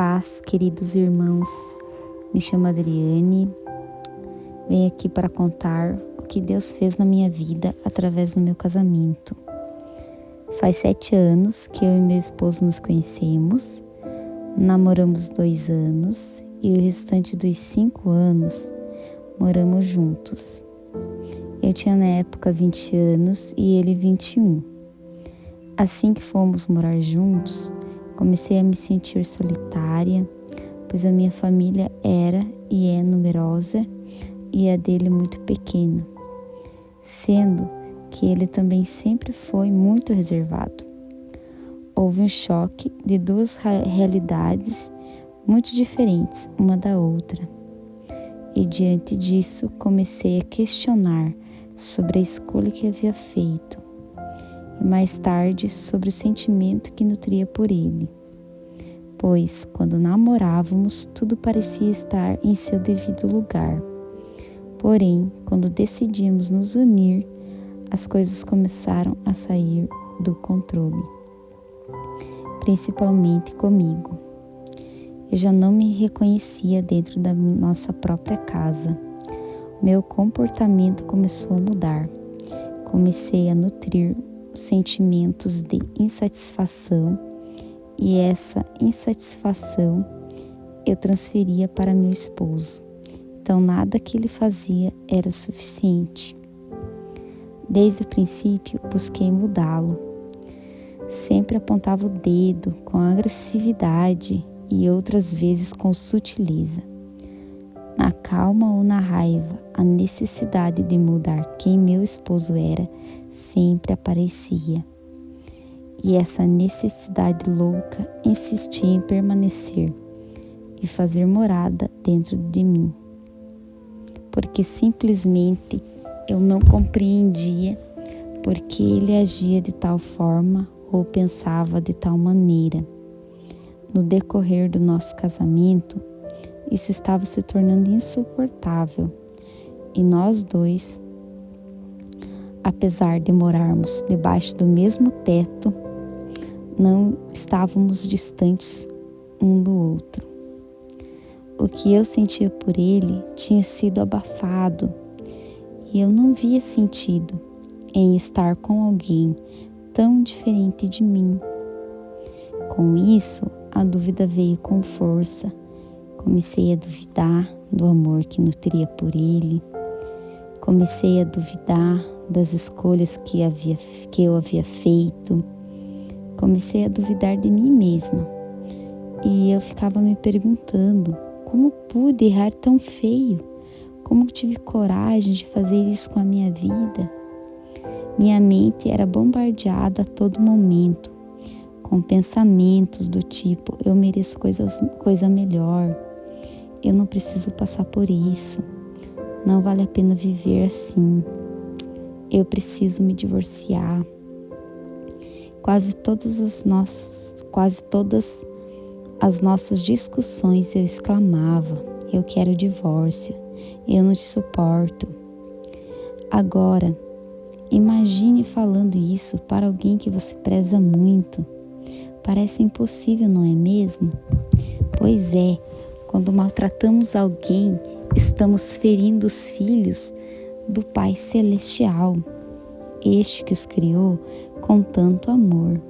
paz, queridos irmãos. Me chamo Adriane. Venho aqui para contar o que Deus fez na minha vida através do meu casamento. Faz 7 anos que eu e meu esposo nos conhecemos, namoramos 2 anos e o restante dos 5 anos moramos juntos. Eu tinha na época 20 anos e ele 21. Assim que fomos morar juntos, comecei a me sentir solitária, pois a minha família era e é numerosa e a dele muito pequena, sendo que ele também sempre foi muito reservado. Houve um choque de 2 realidades muito diferentes uma da outra. E diante disso, comecei a questionar sobre a escolha que havia feito. E mais tarde, sobre o sentimento que nutria por ele. Pois, quando namorávamos, tudo parecia estar em seu devido lugar. Porém, quando decidimos nos unir, as coisas começaram a sair do controle. Principalmente comigo. Eu já não me reconhecia dentro da nossa própria casa. Meu comportamento começou a mudar. Comecei a nutrir sentimentos de insatisfação e essa insatisfação eu transferia para meu esposo. Então nada que ele fazia era o suficiente. Desde o princípio busquei mudá-lo. Sempre apontava o dedo com agressividade e outras vezes com sutileza. Na calma ou na raiva, a necessidade de mudar quem meu esposo era sempre aparecia. E essa necessidade louca insistia em permanecer e fazer morada dentro de mim. Porque simplesmente eu não compreendia porque ele agia de tal forma ou pensava de tal maneira. No decorrer do nosso casamento, isso estava se tornando insuportável e nós dois, apesar de morarmos debaixo do mesmo teto, não estávamos distantes um do outro. O que eu sentia por ele tinha sido abafado e eu não via sentido em estar com alguém tão diferente de mim. Com isso, a dúvida veio com força. Comecei a duvidar do amor que nutria por ele. Comecei a duvidar das escolhas que eu havia feito. Comecei a duvidar de mim mesma. E eu ficava me perguntando, como pude errar tão feio? Como tive coragem de fazer isso com a minha vida? Minha mente era bombardeada a todo momento, com pensamentos do tipo, eu mereço coisa melhor. Eu não preciso passar por isso. Não vale a pena viver assim. Eu preciso me divorciar. Quase todas as nossas discussões eu exclamava: eu quero o divórcio. Eu não te suporto. Agora, imagine falando isso para alguém que você preza muito. Parece impossível, não é mesmo? Pois é. Quando maltratamos alguém, estamos ferindo os filhos do Pai Celestial, este que os criou com tanto amor.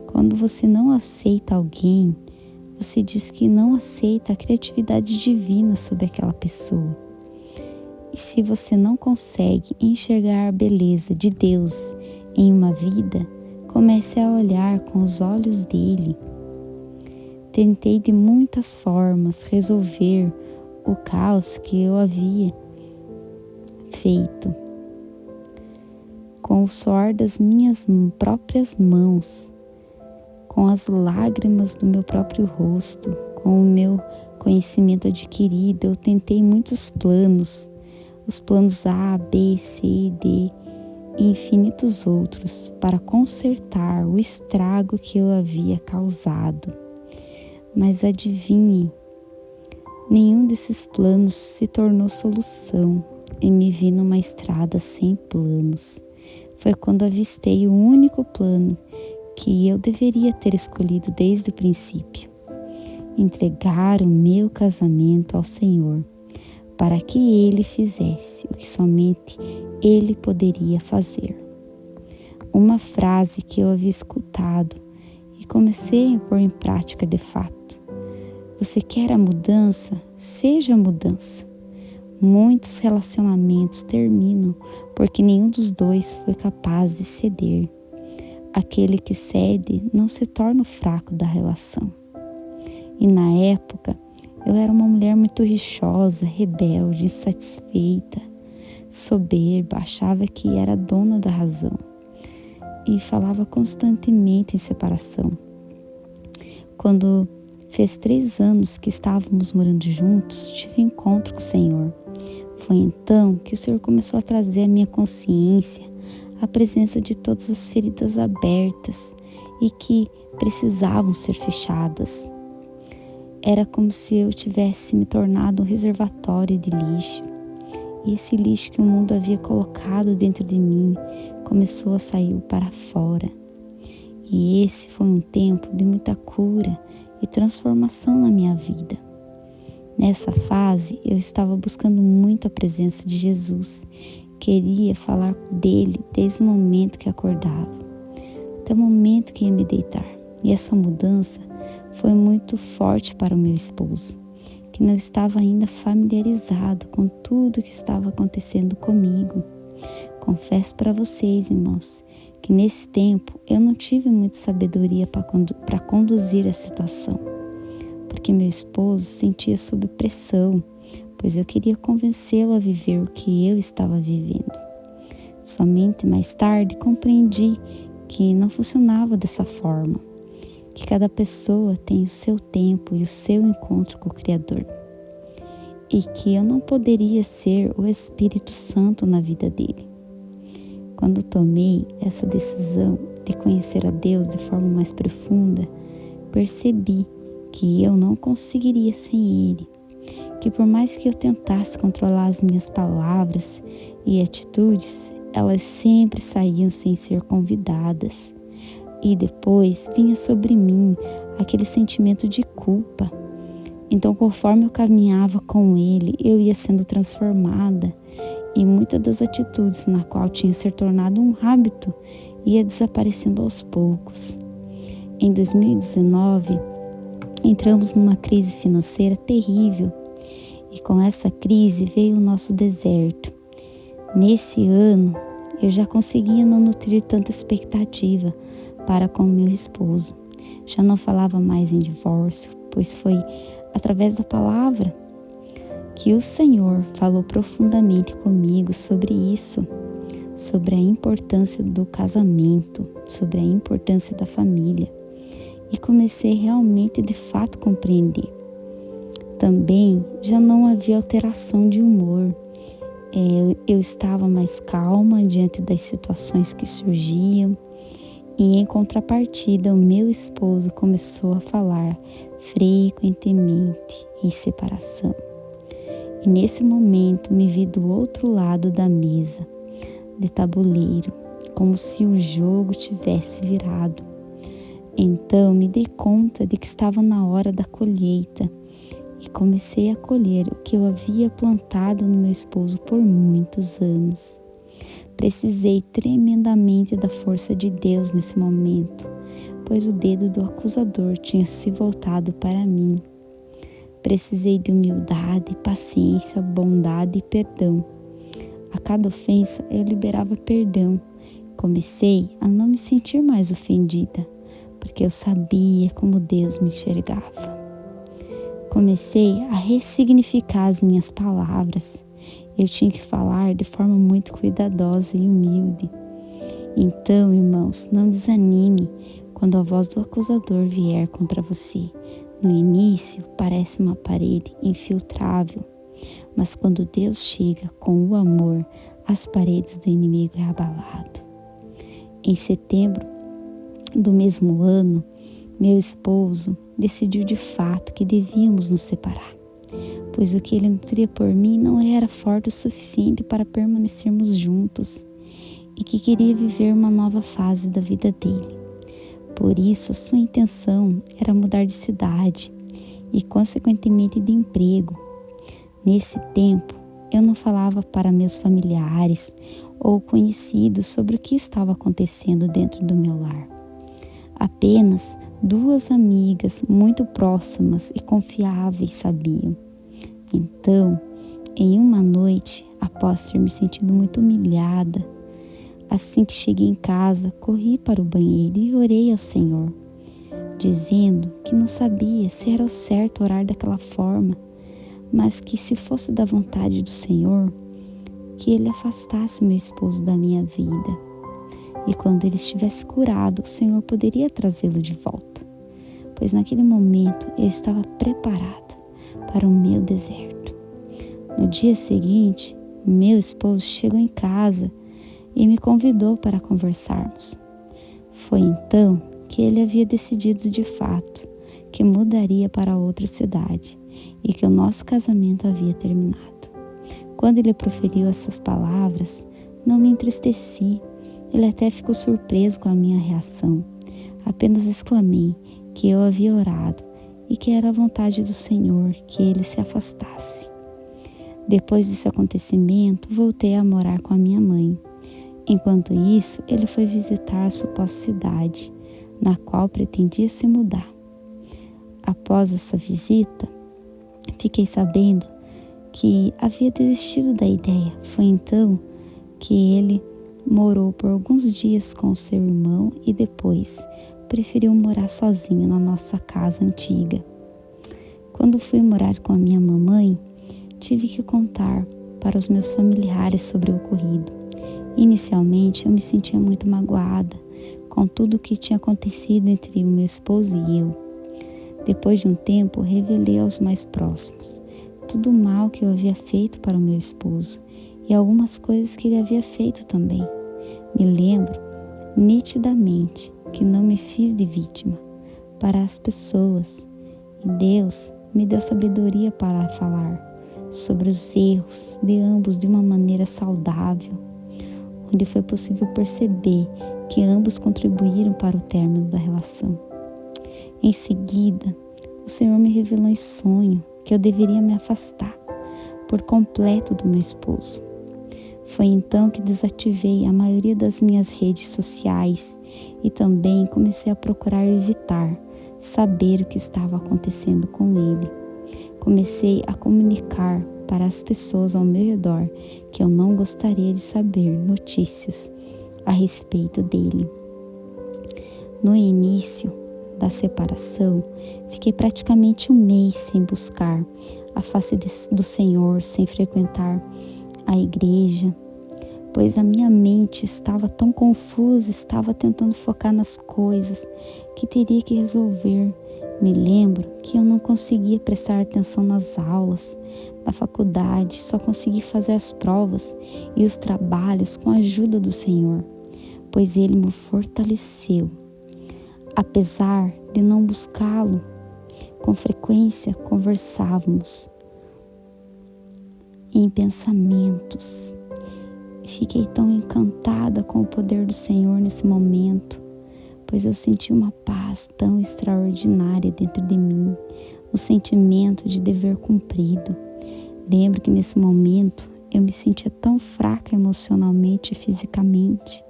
Quando você não aceita alguém, você diz que não aceita a criatividade divina sobre aquela pessoa. E se você não consegue enxergar a beleza de Deus em uma vida, comece a olhar com os olhos dele. Tentei de muitas formas resolver o caos que eu havia feito. Com o suor das minhas próprias mãos, com as lágrimas do meu próprio rosto, com o meu conhecimento adquirido, eu tentei muitos planos, os planos A, B, C, D e infinitos outros, para consertar o estrago que eu havia causado. Mas adivinhe, nenhum desses planos se tornou solução e me vi numa estrada sem planos. Foi quando avistei o único plano que eu deveria ter escolhido desde o princípio. entregar o meu casamento ao Senhor, para que Ele fizesse o que somente Ele poderia fazer. Uma frase que eu havia escutado e comecei a pôr em prática de fato. Você quer a mudança? Seja a mudança. Muitos relacionamentos terminam porque nenhum dos dois foi capaz de ceder. Aquele que cede não se torna o fraco da relação. E na época, eu era uma mulher muito rixosa, rebelde, insatisfeita, soberba, achava que era dona da razão e falava constantemente em separação. Quando fez 3 anos que estávamos morando juntos, tive um encontro com o Senhor. Foi então que o Senhor começou a trazer à minha consciência a presença de todas as feridas abertas e que precisavam ser fechadas. Era como se eu tivesse me tornado um reservatório de lixo. E esse lixo que o mundo havia colocado dentro de mim começou a sair para fora. E esse foi um tempo de muita cura e transformação na minha vida. Nessa fase, eu estava buscando muito a presença de Jesus. Queria falar dele desde o momento que acordava, até o momento que ia me deitar. E essa mudança foi muito forte para o meu esposo, que não estava ainda familiarizado com tudo que estava acontecendo comigo. Confesso para vocês, irmãos, que nesse tempo eu não tive muita sabedoria para conduzir a situação, porque meu esposo se sentia sob pressão, pois eu queria convencê-lo a viver o que eu estava vivendo. Somente mais tarde compreendi que não funcionava dessa forma, que cada pessoa tem o seu tempo e o seu encontro com o Criador, e que eu não poderia ser o Espírito Santo na vida dele. Quando tomei essa decisão de conhecer a Deus de forma mais profunda, percebi que eu não conseguiria sem Ele, que por mais que eu tentasse controlar as minhas palavras e atitudes, elas sempre saíam sem ser convidadas. E depois vinha sobre mim aquele sentimento de culpa. Então, conforme eu caminhava com Ele, eu ia sendo transformada e muitas das atitudes na qual tinha se tornado um hábito ia desaparecendo aos poucos. Em 2019, entramos numa crise financeira terrível e com essa crise veio o nosso deserto. Nesse ano, eu já conseguia não nutrir tanta expectativa para com meu esposo. Já não falava mais em divórcio, pois foi através da palavra que o Senhor falou profundamente comigo sobre isso, sobre a importância do casamento, sobre a importância da família. E comecei realmente de fato compreender. Também já não havia alteração de humor. Eu estava mais calma diante das situações que surgiam. E em contrapartida, o meu esposo começou a falar frequentemente em separação. E nesse momento me vi do outro lado da mesa, de tabuleiro, como se o jogo tivesse virado. Então me dei conta de que estava na hora da colheita e comecei a colher o que eu havia plantado no meu esposo por muitos anos. Precisei tremendamente da força de Deus nesse momento, pois o dedo do acusador tinha se voltado para mim. Precisei de humildade, paciência, bondade e perdão. A cada ofensa eu liberava perdão. Comecei a não me sentir mais ofendida, porque eu sabia como Deus me enxergava. Comecei a ressignificar as minhas palavras. Eu tinha que falar de forma muito cuidadosa e humilde. Então, irmãos, não desanime quando a voz do acusador vier contra você. No início, parece uma parede infiltrável, mas quando Deus chega com o amor, as paredes do inimigo é abalado. Em setembro do mesmo ano, meu esposo decidiu de fato que devíamos nos separar, pois o que ele nutria por mim não era forte o suficiente para permanecermos juntos e que queria viver uma nova fase da vida dele. Por isso, a sua intenção era mudar de cidade e, consequentemente, de emprego. Nesse tempo, eu não falava para meus familiares ou conhecidos sobre o que estava acontecendo dentro do meu lar. Apenas 2 amigas muito próximas e confiáveis sabiam. Então, em uma noite, após ter me sentido muito humilhada, assim que cheguei em casa, corri para o banheiro e orei ao Senhor, dizendo que não sabia se era o certo orar daquela forma, mas que se fosse da vontade do Senhor, que Ele afastasse o meu esposo da minha vida. E quando ele estivesse curado, o Senhor poderia trazê-lo de volta, pois naquele momento eu estava preparada para o meu deserto. No dia seguinte, meu esposo chegou em casa e me convidou para conversarmos. Foi então que ele havia decidido de fato que mudaria para outra cidade e que o nosso casamento havia terminado. Quando ele proferiu essas palavras, não me entristeci. Ele até ficou surpreso com a minha reação. Apenas exclamei que eu havia orado e que era a vontade do Senhor que ele se afastasse. Depois desse acontecimento, voltei a morar com a minha mãe. Enquanto isso, ele foi visitar a suposta cidade, na qual pretendia se mudar. Após essa visita, fiquei sabendo que havia desistido da ideia. Foi então que ele morou por alguns dias com seu irmão e depois preferiu morar sozinho na nossa casa antiga. Quando fui morar com a minha mamãe, tive que contar para os meus familiares sobre o ocorrido. Inicialmente, eu me sentia muito magoada com tudo o que tinha acontecido entre o meu esposo e eu. Depois de um tempo, revelei aos mais próximos tudo o mal que eu havia feito para o meu esposo e algumas coisas que ele havia feito também. Me lembro nitidamente que não me fiz de vítima para as pessoas e Deus me deu sabedoria para falar sobre os erros de ambos de uma maneira saudável, onde foi possível perceber que ambos contribuíram para o término da relação. Em seguida, o Senhor me revelou em sonho que eu deveria me afastar por completo do meu esposo. Foi então que desativei a maioria das minhas redes sociais e também comecei a procurar evitar saber o que estava acontecendo com ele. Comecei a comunicar para as pessoas ao meu redor que eu não gostaria de saber notícias a respeito dele. No início da separação, fiquei praticamente 1 mês sem buscar a face do Senhor, sem frequentar a igreja, pois a minha mente estava tão confusa, estava tentando focar nas coisas que teria que resolver. Me lembro que eu não conseguia prestar atenção nas aulas da faculdade, só consegui fazer as provas e os trabalhos com a ajuda do Senhor, pois Ele me fortaleceu. Apesar de não buscá-lo, com frequência conversávamos em pensamentos. Fiquei tão encantada com o poder do Senhor nesse momento, pois eu senti uma paz tão extraordinária dentro de mim, o sentimento de dever cumprido. Lembro que nesse momento eu me sentia tão fraca emocionalmente e fisicamente.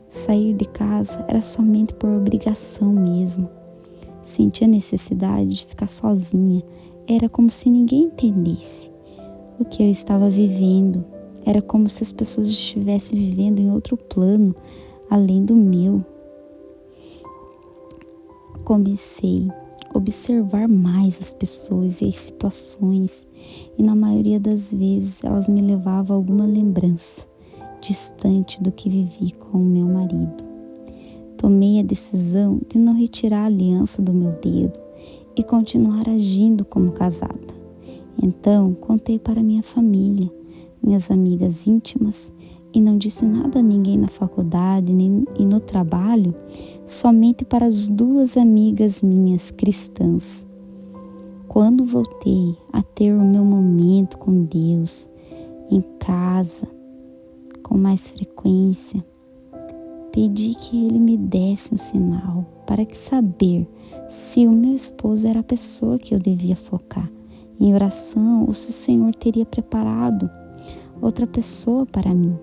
Sair de casa era somente por obrigação mesmo. Sentia a necessidade de ficar sozinha. Era como se ninguém entendesse o que eu estava vivendo. Era como se as pessoas estivessem vivendo em outro plano, além do meu. Comecei a observar mais as pessoas e as situações, e na maioria das vezes elas me levavam a alguma lembrança distante do que vivi com o meu marido. Tomei a decisão de não retirar a aliança do meu dedo e continuar agindo como casada. Então, contei para minha família, minhas amigas íntimas, e não disse nada a ninguém na faculdade e no trabalho, somente para as 2 amigas minhas cristãs. Quando voltei a ter o meu momento com Deus, em casa, com mais frequência, pedi que Ele me desse um sinal, para que saber se o meu esposo era a pessoa que eu devia focar em oração ou se o Senhor teria preparado outra pessoa para mim.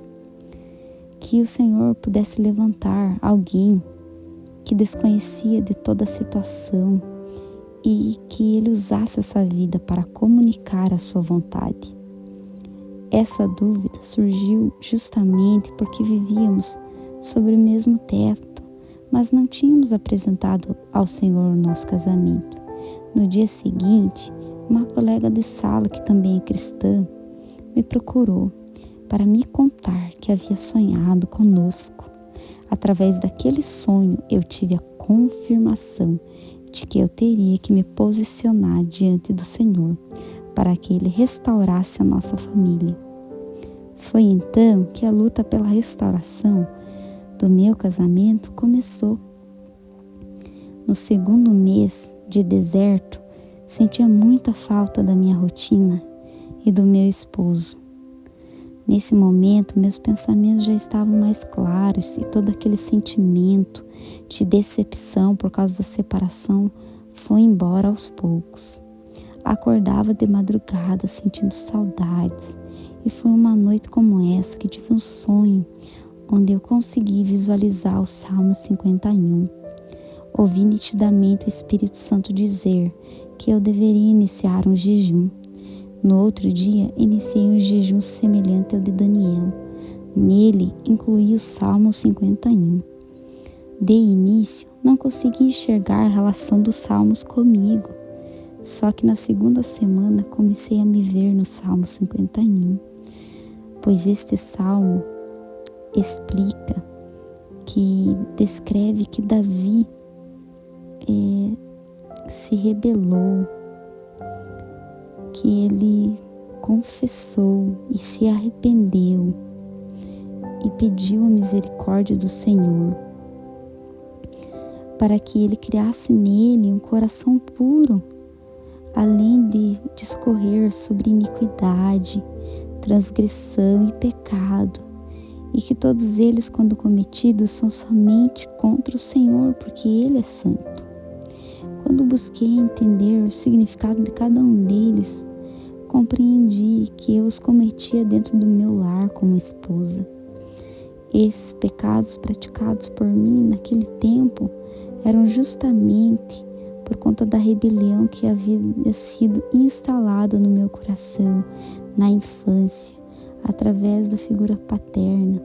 Que o Senhor pudesse levantar alguém que desconhecia de toda a situação e que Ele usasse essa vida para comunicar a sua vontade. Essa dúvida surgiu justamente porque vivíamos sobre o mesmo teto, mas não tínhamos apresentado ao Senhor o nosso casamento. No dia seguinte, uma colega de sala, que também é cristã, me procurou para me contar que havia sonhado conosco. Através daquele sonho, eu tive a confirmação de que eu teria que me posicionar diante do Senhor para que Ele restaurasse a nossa família. Foi então que a luta pela restauração do meu casamento começou. No segundo mês de deserto, sentia muita falta da minha rotina e do meu esposo. Nesse momento, meus pensamentos já estavam mais claros e todo aquele sentimento de decepção por causa da separação foi embora aos poucos. Acordava de madrugada sentindo saudades e foi uma noite como essa que tive um sonho onde eu consegui visualizar o Salmo 51. Ouvi nitidamente o Espírito Santo dizer que eu deveria iniciar um jejum. No outro dia, iniciei um jejum semelhante ao de Daniel. Nele, incluí o Salmo 51. De início, não consegui enxergar a relação dos salmos comigo. Só que na segunda semana, comecei a me ver no Salmo 51. Pois este salmo explica, que descreve que Davi se rebelou, que ele confessou e se arrependeu e pediu a misericórdia do Senhor para que Ele criasse nele um coração puro, além de discorrer sobre iniquidade, transgressão e pecado, e que todos eles, quando cometidos, são somente contra o Senhor, porque Ele é santo. Quando busquei entender o significado de cada um deles, compreendi que eu os cometia dentro do meu lar como esposa. Esses pecados praticados por mim naquele tempo eram justamente por conta da rebelião que havia sido instalada no meu coração na infância, através da figura paterna.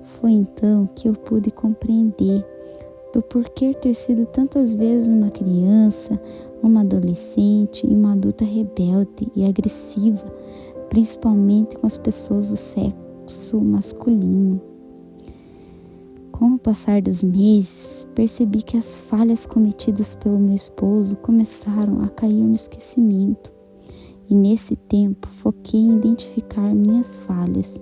Foi então que eu pude compreender do porquê ter sido tantas vezes uma criança, uma adolescente e uma adulta rebelde e agressiva, principalmente com as pessoas do sexo masculino. Com o passar dos meses, percebi que as falhas cometidas pelo meu esposo começaram a cair no esquecimento. E nesse tempo, foquei em identificar minhas falhas,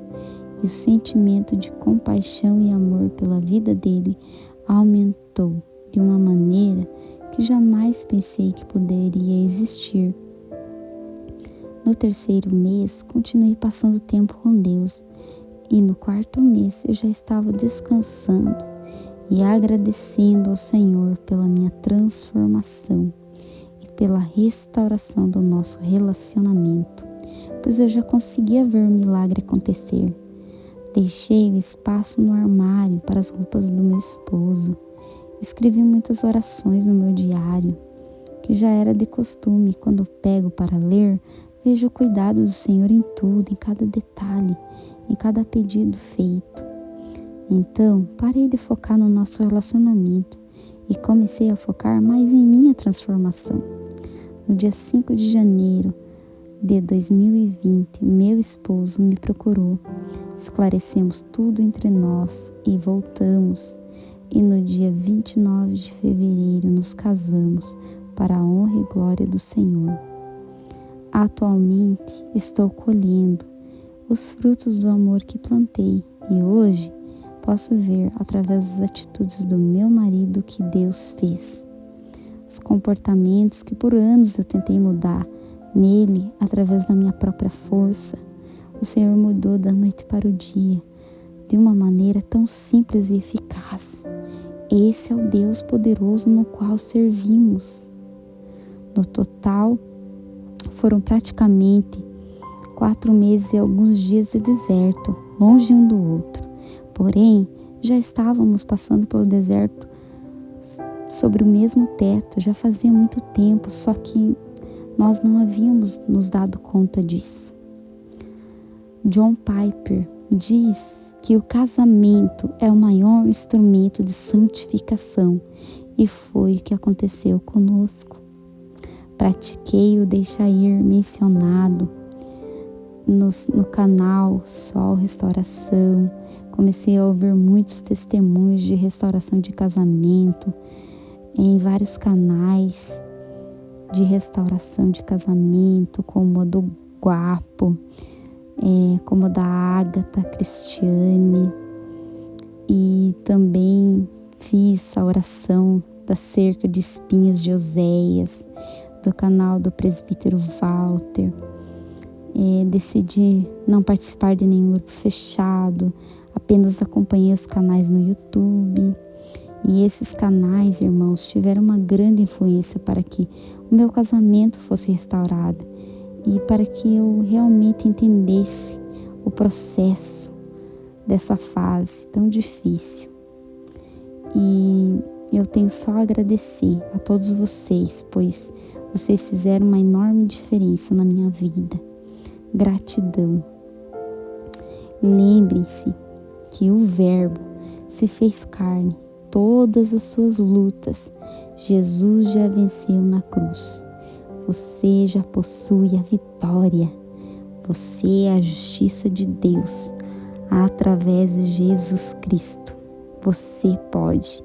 e o sentimento de compaixão e amor pela vida dele aumentou de uma maneira que jamais pensei que poderia existir. No terceiro mês, continuei passando tempo com Deus, e no quarto mês eu já estava descansando e agradecendo ao Senhor pela minha transformação e pela restauração do nosso relacionamento, pois eu já conseguia ver o milagre acontecer. Deixei o espaço no armário para as roupas do meu esposo. Escrevi muitas orações no meu diário, que já era de costume. Quando pego para ler, vejo o cuidado do Senhor em tudo, em cada detalhe, em cada pedido feito. Então, parei de focar no nosso relacionamento e comecei a focar mais em minha transformação. No dia 5 de janeiro de 2020, meu esposo me procurou. Esclarecemos tudo entre nós e voltamos. E no dia 29 de fevereiro nos casamos para a honra e glória do Senhor. Atualmente estou colhendo os frutos do amor que plantei e hoje posso ver através das atitudes do meu marido que Deus fez. Os comportamentos que por anos eu tentei mudar nele através da minha própria força, o Senhor mudou da noite para o dia de uma maneira tão simples e eficaz. Esse é o Deus poderoso no qual servimos. No total, foram praticamente 4 meses e alguns dias de deserto, longe um do outro. Porém, já estávamos passando pelo deserto sobre o mesmo teto, já fazia muito tempo, só que nós não havíamos nos dado conta disso. John Piper diz que o casamento é o maior instrumento de santificação, e foi o que aconteceu conosco. Pratiquei o deixar ir mencionado no canal Sol Restauração. Comecei a ouvir muitos testemunhos de restauração de casamento em vários canais de restauração de casamento, como a do Guapo, como a da Ágata Cristiane, e também fiz a oração da cerca de espinhos de Oséias, do canal do presbítero Walter. Decidi não participar de nenhum grupo fechado, apenas acompanhei os canais no YouTube. E esses canais, irmãos, tiveram uma grande influência para que o meu casamento fosse restaurado e para que eu realmente entendesse o processo dessa fase tão difícil. E eu tenho só a agradecer a todos vocês, pois vocês fizeram uma enorme diferença na minha vida. Gratidão. Lembrem-se que o Verbo se fez carne. Todas as suas lutas, Jesus já venceu na cruz. Você já possui a vitória. Você é a justiça de Deus através de Jesus Cristo. Você pode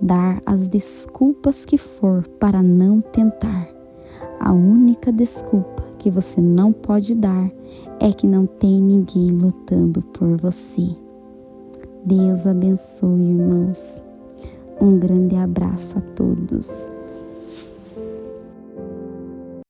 dar as desculpas que for para não tentar. A única desculpa que você não pode dar é que não tem ninguém lutando por você. Deus abençoe, irmãos. Um grande abraço a todos.